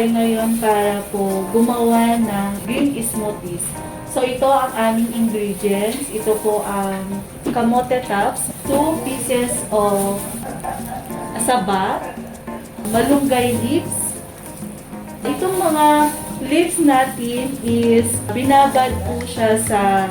tayo ngayon para po gumawa ng green smoothies. So ito ang aming ingredients. Ito po ang kamote tops, 2 pieces of saba, malunggay leaves. Itong mga leaves natin is binabad po siya sa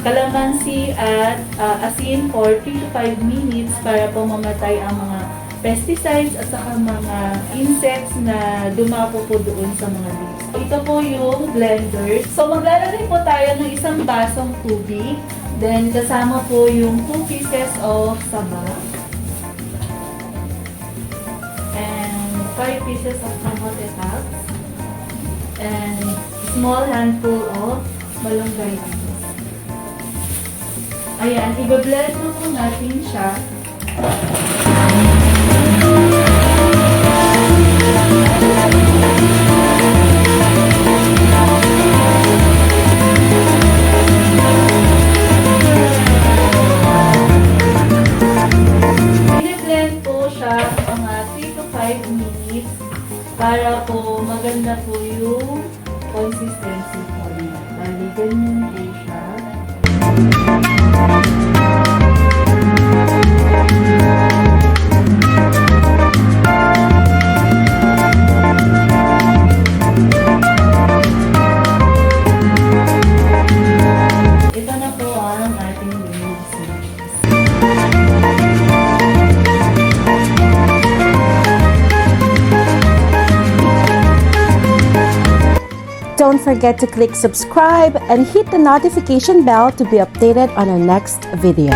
kalamansi at asin for 3 to 5 minutes para po mamatay ang mga pesticides at saka mga insects na dumapo po doon sa mga leaves. Ito po yung blender. So maglalagay po tayo ng isang basong tubig. Then kasama po yung 2 pieces of saba. And 5 pieces of kamote tops. And small handful of malunggay leaves. Ayan, i-blend po natin siya. I-blend po siya mga 3 to 5 minutes para po maganda po yung consistency po niya. Bali, ganyan po siya. Ito na po ang ating green smoothies. Don't forget to click subscribe and hit the notification bell to be updated on our next video.